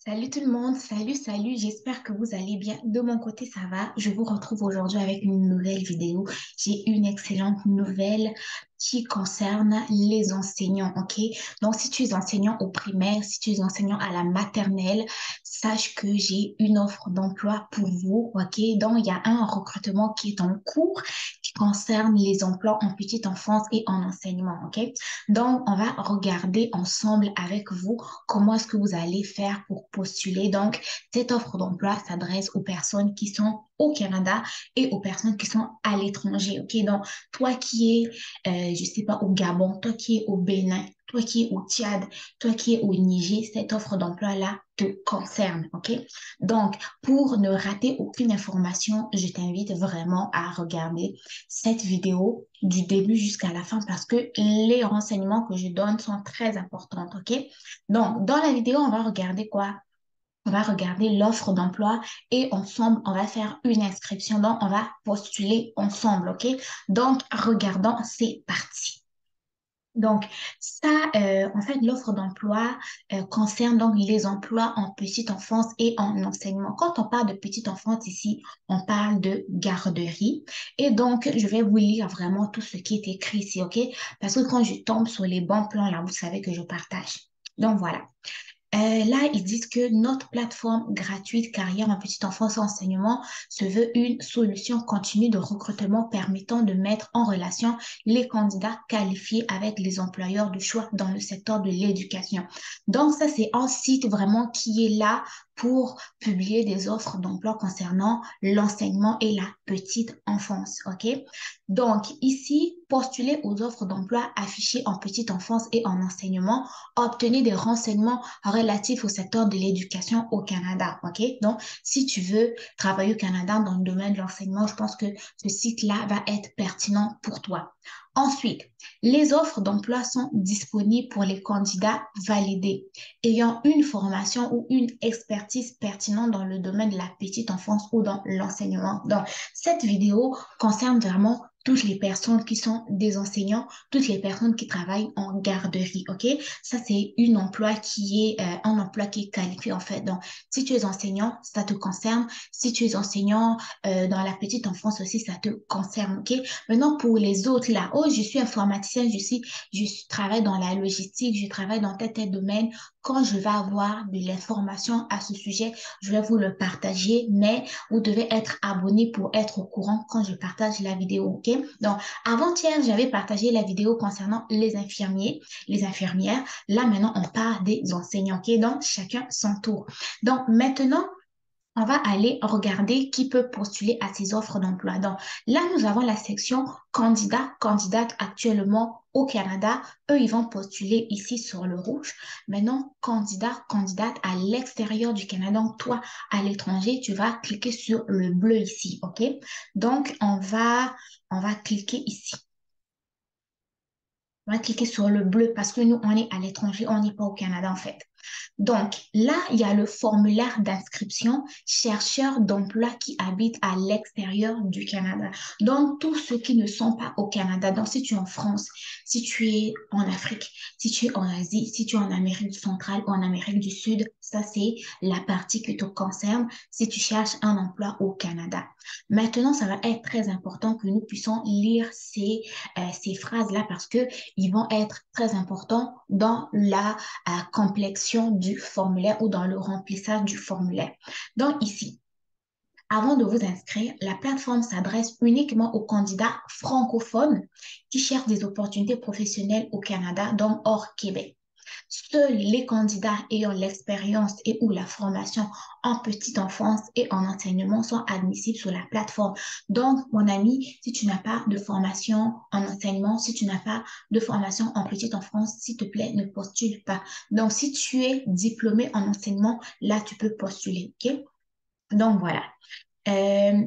Salut tout le monde, salut, j'espère que vous allez bien. De mon côté, ça va. Je vous retrouve aujourd'hui avec une nouvelle vidéo. J'ai une excellente nouvelle qui concerne les enseignants, ok? Donc, si tu es enseignant au primaire, si tu es enseignant à la maternelle, sache que j'ai une offre d'emploi pour vous, ok? Donc, il y a un recrutement qui est en cours qui concerne les emplois en petite enfance et en enseignement, ok? Donc, on va regarder ensemble avec vous comment est-ce que vous allez faire pour postuler. Donc, cette offre d'emploi s'adresse aux personnes qui sont au Canada et aux personnes qui sont à l'étranger. OK? Donc, toi qui es, je sais pas, au Gabon, toi qui es au Bénin, toi qui es au Tchad, toi qui es au Niger, cette offre d'emploi-là te concerne. OK? Donc, pour ne rater aucune information, je t'invite vraiment à regarder cette vidéo du début jusqu'à la fin parce que les renseignements que je donne sont très importants. OK? Donc, dans la vidéo, on va regarder quoi? On va regarder l'offre d'emploi et ensemble, on va faire une inscription. Donc, on va postuler ensemble, OK? Donc, regardons, c'est parti. Donc, ça, en fait, l'offre d'emploi concerne donc les emplois en petite enfance et en enseignement. Quand on parle de petite enfance ici, on parle de garderie. Et donc, je vais vous lire vraiment tout ce qui est écrit ici, OK? Parce que quand je tombe sur les bons plans, là, vous savez que je partage. Donc, voilà. Là, ils disent que notre plateforme gratuite Carrière en petite enfance et enseignement se veut une solution continue de recrutement permettant de mettre en relation les candidats qualifiés avec les employeurs de choix dans le secteur de l'éducation. Donc, ça, c'est un site vraiment qui est là pour publier des offres d'emploi concernant l'enseignement et la petite enfance. OK? Donc, ici, postuler aux offres d'emploi affichées en petite enfance et en enseignement, obtenez des renseignements relatifs au secteur de l'éducation au Canada. OK? Donc, si tu veux travailler au Canada dans le domaine de l'enseignement, je pense que ce site-là va être pertinent pour toi. Ensuite, les offres d'emploi sont disponibles pour les candidats validés ayant une formation ou une expertise pertinente dans le domaine de la petite enfance ou dans l'enseignement. Donc, cette vidéo concerne vraiment toutes les personnes qui sont des enseignants, toutes les personnes qui travaillent en garderie, OK? Ça, c'est un emploi qui est qualifié, en fait. Donc, si tu es enseignant, ça te concerne. Si tu es enseignant dans la petite enfance aussi, ça te concerne, OK? Maintenant, pour les autres, là, oh, je suis informaticien, travaille dans la logistique, je travaille dans tel domaine. Quand je vais avoir de l'information à ce sujet, je vais vous le partager, mais vous devez être abonné pour être au courant quand je partage la vidéo, OK? Donc, avant-hier, j'avais partagé la vidéo concernant les infirmiers, les infirmières. Là, maintenant, on parle des enseignants, OK? Donc, chacun son tour. Donc, maintenant, on va aller regarder qui peut postuler à ces offres d'emploi. Donc, là, nous avons la section candidats, candidates actuellement au Canada. Eux, ils vont postuler ici sur le rouge. Maintenant, candidats, candidates à l'extérieur du Canada. Donc, toi, à l'étranger, tu vas cliquer sur le bleu ici, OK? Donc, on va cliquer ici. On va cliquer sur le bleu parce que nous, on est à l'étranger, on n'est pas au Canada, en fait. Donc, là, il y a le formulaire d'inscription chercheurs d'emploi qui habitent à l'extérieur du Canada. Donc, tous ceux qui ne sont pas au Canada. Donc, si tu es en France, si tu es en Afrique, si tu es en Asie, si tu es en Amérique centrale ou en Amérique du Sud, ça, c'est la partie qui te concerne si tu cherches un emploi au Canada. Maintenant, ça va être très important que nous puissions lire ces phrases-là parce que ils vont être très importants dans la complexion du formulaire ou dans le remplissage du formulaire. Donc ici, avant de vous inscrire, la plateforme s'adresse uniquement aux candidats francophones qui cherchent des opportunités professionnelles au Canada, donc hors Québec. Seuls les candidats ayant l'expérience et ou la formation en petite enfance et en enseignement sont admissibles sur la plateforme. Donc, mon ami, si tu n'as pas de formation en enseignement, si tu n'as pas de formation en petite enfance, s'il te plaît, ne postule pas. Donc, si tu es diplômé en enseignement, là, tu peux postuler, OK? Donc, voilà. Euh,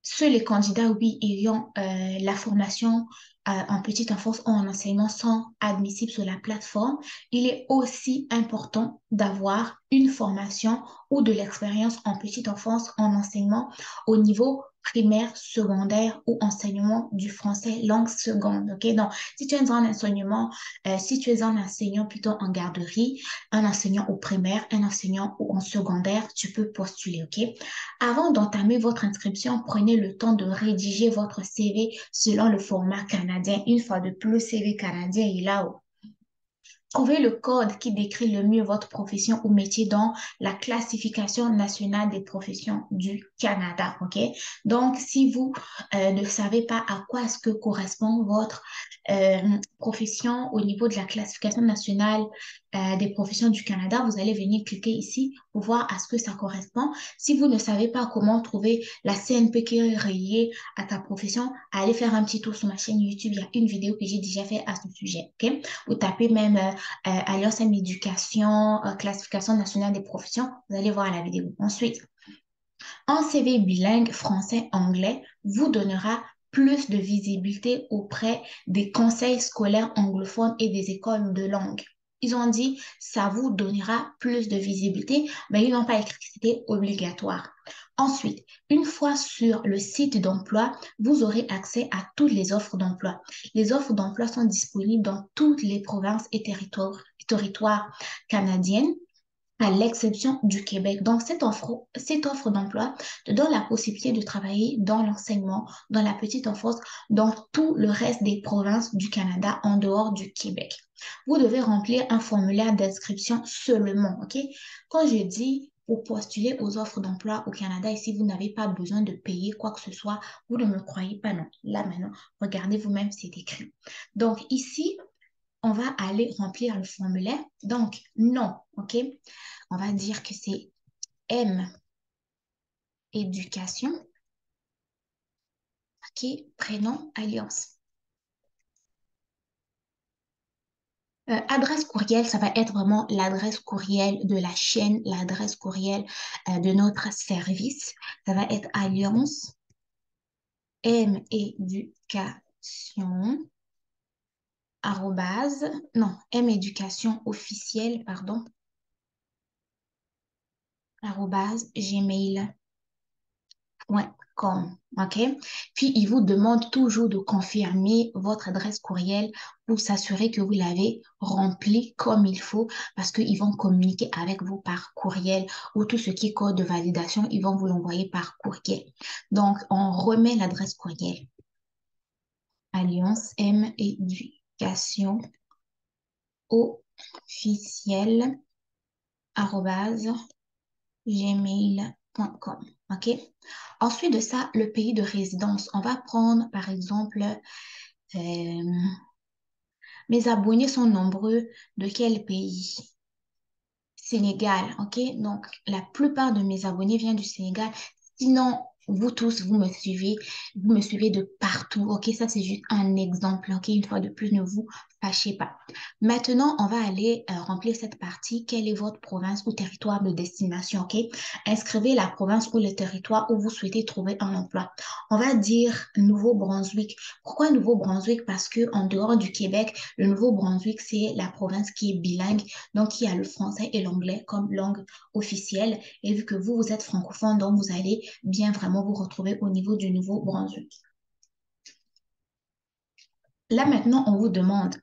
Seuls les candidats, oui, ayant la formation en petite enfance ou en enseignement sont admissibles sur la plateforme. Il est aussi important d'avoir une formation ou de l'expérience en petite enfance en enseignement au niveau primaire, secondaire ou enseignement du français langue seconde. Ok, donc si tu es en enseignement, si tu es un enseignant plutôt en garderie, un enseignant au primaire, un enseignant ou en secondaire, tu peux postuler. Ok, avant d'entamer votre inscription, prenez le temps de rédiger votre CV selon le format canadien. Une fois de plus, CV canadien est là-haut. Trouvez le code qui décrit le mieux votre profession ou métier dans la classification nationale des professions du Canada. OK? Donc, si vous ne savez pas à quoi est-ce que correspond votre profession au niveau de la classification nationale des professions du Canada, vous allez venir cliquer ici pour voir à ce que ça correspond. Si vous ne savez pas comment trouver la CNP qui est reliée à ta profession, allez faire un petit tour sur ma chaîne YouTube. Il y a une vidéo que j'ai déjà fait à ce sujet. OK? Vous tapez même Alliance M Éducation, classification nationale des professions, vous allez voir la vidéo. Ensuite, un CV bilingue français-anglais vous donnera plus de visibilité auprès des conseils scolaires anglophones et des écoles de langue. Ils ont dit, ça vous donnera plus de visibilité, mais ils n'ont pas écrit que c'était obligatoire. Ensuite, une fois sur le site d'emploi, vous aurez accès à toutes les offres d'emploi. Les offres d'emploi sont disponibles dans toutes les provinces et territoires canadiennes à l'exception du Québec. Donc, cette offre d'emploi te donne la possibilité de travailler dans l'enseignement, dans la petite enfance, dans tout le reste des provinces du Canada en dehors du Québec. Vous devez remplir un formulaire d'inscription seulement, OK? Quand je dis pour postuler aux offres d'emploi au Canada, ici, vous n'avez pas besoin de payer quoi que ce soit. Vous ne me croyez pas, non. Là, maintenant, regardez vous-même, c'est écrit. Donc, ici, on va aller remplir le formulaire. Donc, non, OK? On va dire que c'est M, éducation, OK? Prénom, alliance. Adresse courriel, ça va être vraiment l'adresse courriel de la chaîne, l'adresse courriel de notre service. Ça va être alliance M, éducation, arrobase, non, M, éducation officielle, pardon, arrobase, gmail.com. OK? Puis, il vous demande toujours de confirmer votre adresse courriel pour s'assurer que vous l'avez remplie comme il faut parce qu'ils vont communiquer avec vous par courriel ou tout ce qui est code de validation, ils vont vous l'envoyer par courriel. Donc, on remet l'adresse courriel. Alliance M Éducation officielle arrobase gmail.com. OK? Ensuite de ça, le pays de résidence. On va prendre, par exemple, mes abonnés sont nombreux. De quel pays? Sénégal, OK? Donc, la plupart de mes abonnés viennent du Sénégal. Sinon, vous tous, vous me suivez de partout, OK? Ça, c'est juste un exemple, OK? Une fois de plus, ne vous fâchez pas. Maintenant, on va aller remplir cette partie. Quelle est votre province ou territoire de destination, OK? Inscrivez la province ou le territoire où vous souhaitez trouver un emploi. On va dire Nouveau-Brunswick. Pourquoi Nouveau-Brunswick? Parce que en dehors du Québec, le Nouveau-Brunswick, c'est la province qui est bilingue. Donc, il y a le français et l'anglais comme langue officielle. Et vu que vous, vous êtes francophone, donc vous allez bien vraiment vous retrouver au niveau du Nouveau-Brunswick. Là, maintenant, on vous demande,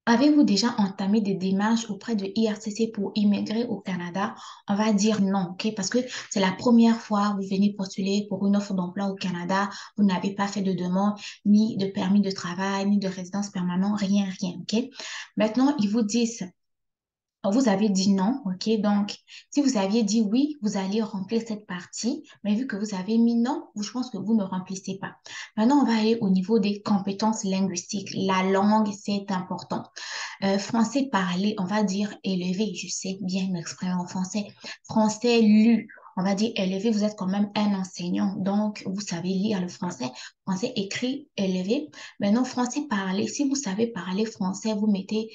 avez-vous déjà entamé des démarches auprès de IRCC pour immigrer au Canada? On va dire non, OK? Parce que c'est la première fois que vous venez postuler pour une offre d'emploi au Canada. Vous n'avez pas fait de demande, ni de permis de travail, ni de résidence permanente, rien, rien, OK? Maintenant, ils vous disent, vous avez dit non, ok? Donc, si vous aviez dit oui, vous allez remplir cette partie, mais vu que vous avez mis non, je pense que vous ne remplissez pas. Maintenant, on va aller au niveau des compétences linguistiques. La langue, c'est important. Français parlé, on va dire élevé, je sais bien m'exprimer en français. Français lu, on va dire élevé, vous êtes quand même un enseignant, donc vous savez lire le français. Français écrit, élevé. Maintenant, français parlé, si vous savez parler français, vous mettez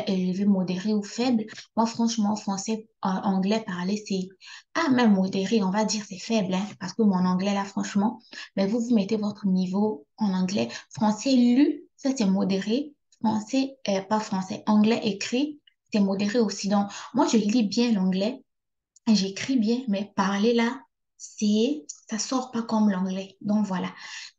élevé, modéré ou faible. Moi, franchement, français, anglais parlé, c'est, ah, même modéré, on va dire c'est faible, hein, parce que mon anglais, là, franchement, mais vous mettez votre niveau en anglais. Français lu, ça c'est modéré. Français, pas français, anglais écrit, c'est modéré aussi. Donc, moi, je lis bien l'anglais. J'écris bien, mais parler là, ça sort pas comme l'anglais. Donc voilà.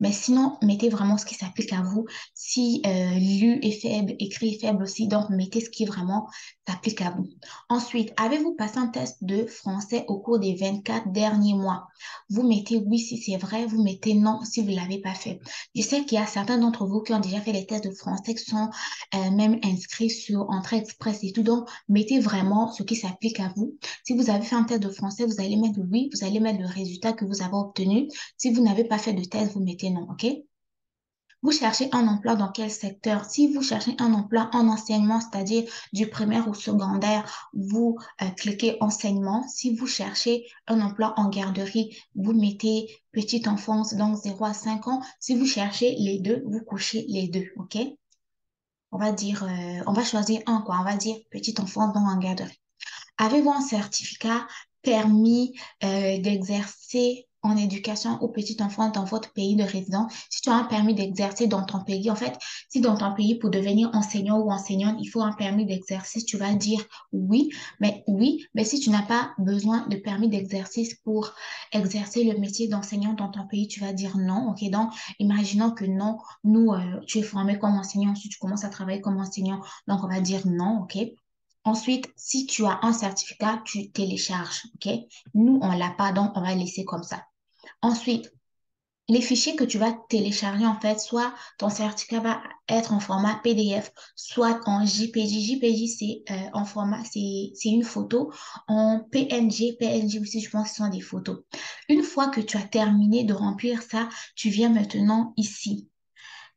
Mais sinon, mettez vraiment ce qui s'applique à vous. Si lu est faible, écrit est faible aussi, donc mettez ce qui vraiment s'applique à vous. Ensuite, avez-vous passé un test de français au cours des 24 derniers mois? Vous mettez oui si c'est vrai, vous mettez non si vous l'avez pas fait. Je sais qu'il y a certains d'entre vous qui ont déjà fait les tests de français qui sont même inscrits sur Entrée Express et tout. Donc, mettez vraiment ce qui s'applique à vous. Si vous avez fait un test de français, vous allez mettre oui, vous allez mettre le résultat que vous avez obtenu. Si vous n'avez pas fait de test, vous mettez non, OK? Vous cherchez un emploi dans quel secteur? Si vous cherchez un emploi en enseignement, c'est-à-dire du primaire ou secondaire, vous cliquez enseignement. Si vous cherchez un emploi en garderie, vous mettez petite enfance, donc 0 à 5 ans. Si vous cherchez les deux, vous cochez les deux, OK? On va choisir un, quoi. On va dire petite enfance, donc en garderie. Avez-vous un certificat permis d'exercer en éducation aux petits enfants dans votre pays de résidence? Si tu as un permis d'exercer dans ton pays, en fait, si dans ton pays, pour devenir enseignant ou enseignante, il faut un permis d'exercice, tu vas dire oui, mais si tu n'as pas besoin de permis d'exercice pour exercer le métier d'enseignant dans ton pays, tu vas dire non, ok? Donc, imaginons que non, nous, tu es formé comme enseignant, si tu commences à travailler comme enseignant, donc on va dire non, ok? Ensuite, si tu as un certificat, tu télécharges, OK? Nous, on l'a pas, donc on va laisser comme ça. Ensuite, les fichiers que tu vas télécharger, en fait, soit ton certificat va être en format PDF, soit en JPG. JPG, c'est en format, c'est une photo. En PNG, PNG aussi, je pense que ce sont des photos. Une fois que tu as terminé de remplir ça, tu viens maintenant ici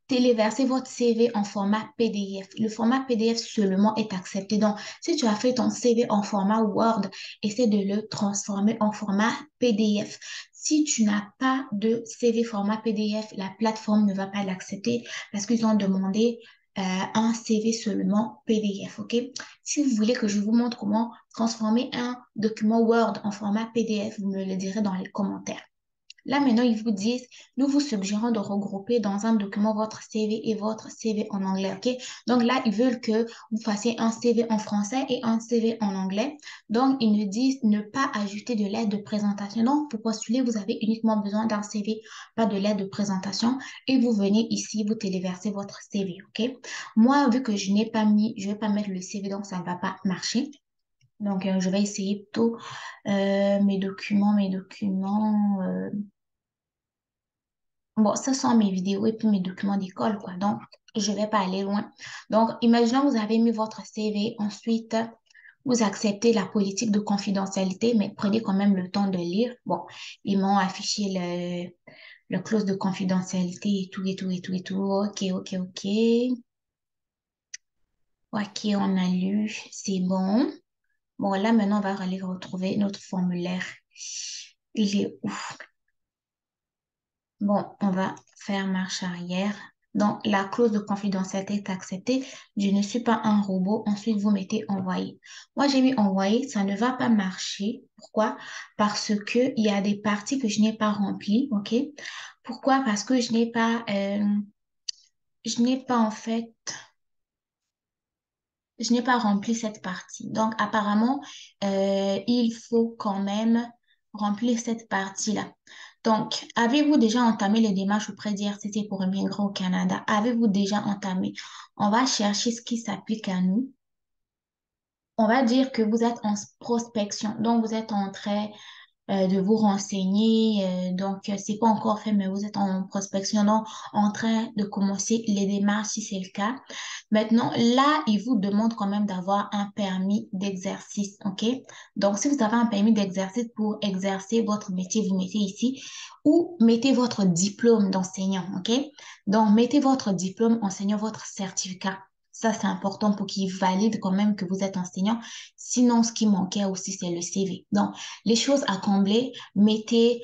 téléverser votre CV en format PDF. Le format PDF seulement est accepté. Donc, si tu as fait ton CV en format Word, essaie de le transformer en format PDF. Si tu n'as pas de CV format PDF, la plateforme ne va pas l'accepter parce qu'ils ont demandé un CV seulement PDF, OK? Si vous voulez que je vous montre comment transformer un document Word en format PDF, vous me le direz dans les commentaires. Là, maintenant, ils vous disent, nous vous suggérons de regrouper dans un document votre CV et votre CV en anglais, OK? Donc là, ils veulent que vous fassiez un CV en français et un CV en anglais. Donc, ils nous disent ne pas ajouter de l'aide de présentation. Donc, pour postuler, vous avez uniquement besoin d'un CV, pas de l'aide de présentation. Et vous venez ici, vous téléversez votre CV, OK? Moi, vu que je n'ai pas mis, je vais pas mettre le CV, donc ça ne va pas marcher. Donc, je vais essayer plutôt mes documents. Bon, ce sont mes vidéos et puis mes documents d'école, quoi. Donc, je vais pas aller loin. Donc, imaginons que vous avez mis votre CV. Ensuite, vous acceptez la politique de confidentialité, mais prenez quand même le temps de lire. Bon, ils m'ont affiché le clause de confidentialité et tout, et tout, et tout, et tout. Ok, ok, ok. Ok, on a lu. C'est bon. Bon, là, maintenant, on va aller retrouver notre formulaire. Il est où? Bon, on va faire marche arrière. Donc, la clause de confidentialité est acceptée. Je ne suis pas un robot. Ensuite, vous mettez envoyer. Moi, j'ai mis envoyer. Ça ne va pas marcher. Pourquoi? Parce que il y a des parties que je n'ai pas remplies. OK? Pourquoi? Parce que je n'ai pas en fait, je n'ai pas rempli cette partie. Donc, apparemment, il faut quand même remplir cette partie-là. Donc, avez-vous déjà entamé les démarches auprès d'IRCT pour immigrer au Canada? Avez-vous déjà entamé? On va chercher ce qui s'applique à nous. On va dire que vous êtes en prospection. Donc, vous êtes en train de vous renseigner. Donc, c'est pas encore fait, mais vous êtes en prospection, donc en train de commencer les démarches si c'est le cas. Maintenant, là, il vous demande quand même d'avoir un permis d'exercice, OK? Donc, si vous avez un permis d'exercice pour exercer votre métier, vous mettez ici ou mettez votre diplôme d'enseignant, OK? Donc, mettez votre diplôme enseignant, votre certificat. Ça, c'est important pour qu'il valide quand même que vous êtes enseignant. Sinon, ce qui manquait aussi, c'est le CV. Donc, les choses à combler, mettez,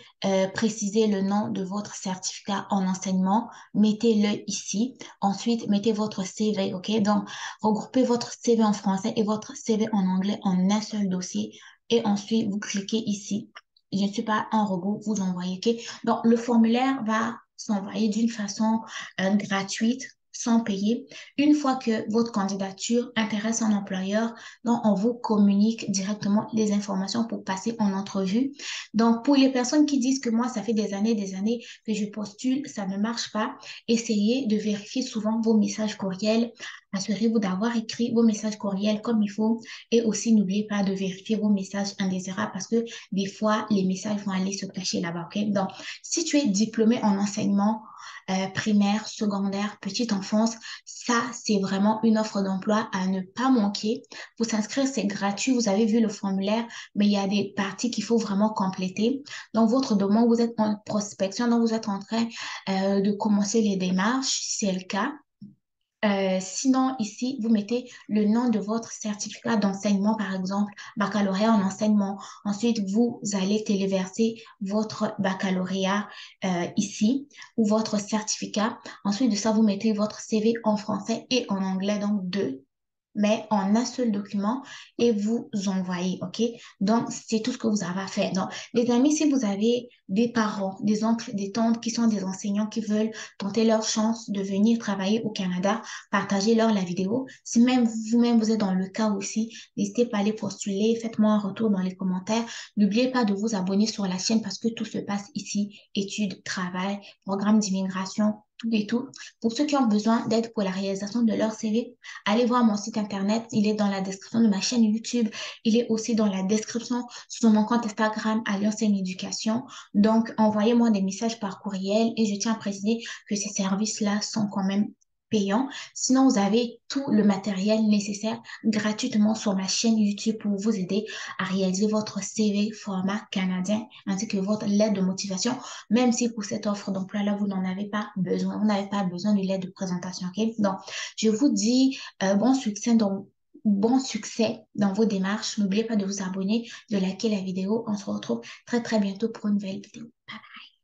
précisez le nom de votre certificat en enseignement, mettez-le ici. Ensuite, mettez votre CV, OK? Donc, regroupez votre CV en français et votre CV en anglais en un seul dossier. Et ensuite, vous cliquez ici. Je ne suis pas un robot, vous envoyez, OK? Donc, le formulaire va s'envoyer d'une façon gratuite sans payer. Une fois que votre candidature intéresse un employeur, donc on vous communique directement les informations pour passer en entrevue. Donc, pour les personnes qui disent que moi, ça fait des années que je postule, ça ne marche pas, essayez de vérifier souvent vos messages courriels. Assurez-vous d'avoir écrit vos messages courriels comme il faut et aussi n'oubliez pas de vérifier vos messages indésirables parce que des fois, les messages vont aller se cacher là-bas, ok? Donc, si tu es diplômé en enseignement primaire, secondaire, petite enfance, ça, c'est vraiment une offre d'emploi à ne pas manquer. Pour s'inscrire, c'est gratuit. Vous avez vu le formulaire, mais il y a des parties qu'il faut vraiment compléter. Dans votre demande, vous êtes en prospection, donc vous êtes en train de commencer les démarches, si c'est le cas. Sinon, ici, vous mettez le nom de votre certificat d'enseignement, par exemple, baccalauréat en enseignement. Ensuite, vous allez téléverser votre baccalauréat ici ou votre certificat. Ensuite de ça, vous mettez votre CV en français et en anglais, donc deux, mais en un seul document et vous envoyez, OK? Donc, c'est tout ce que vous avez à faire. Donc, les amis, si vous avez des parents, des oncles, des tantes qui sont des enseignants qui veulent tenter leur chance de venir travailler au Canada, partagez-leur la vidéo. Si même vous-même, vous êtes dans le cas aussi, n'hésitez pas à aller postuler, faites-moi un retour dans les commentaires. N'oubliez pas de vous abonner sur la chaîne parce que tout se passe ici, études, travail, programme d'immigration, tout et tout. Pour ceux qui ont besoin d'aide pour la réalisation de leur CV, allez voir mon site internet, il est dans la description de ma chaîne YouTube, il est aussi dans la description sur mon compte Instagram Alliance en Éducation. Donc, envoyez-moi des messages par courriel et je tiens à préciser que ces services-là sont quand même payants. Sinon, vous avez tout le matériel nécessaire gratuitement sur ma chaîne YouTube pour vous aider à réaliser votre CV format canadien ainsi que votre lettre de motivation, même si pour cette offre d'emploi-là, vous n'en avez pas besoin. Vous n'avez pas besoin de lettre de présentation, ok? Donc, je vous dis bon succès dans vos démarches. N'oubliez pas de vous abonner, de liker la vidéo. On se retrouve très très bientôt pour une nouvelle vidéo. Bye bye.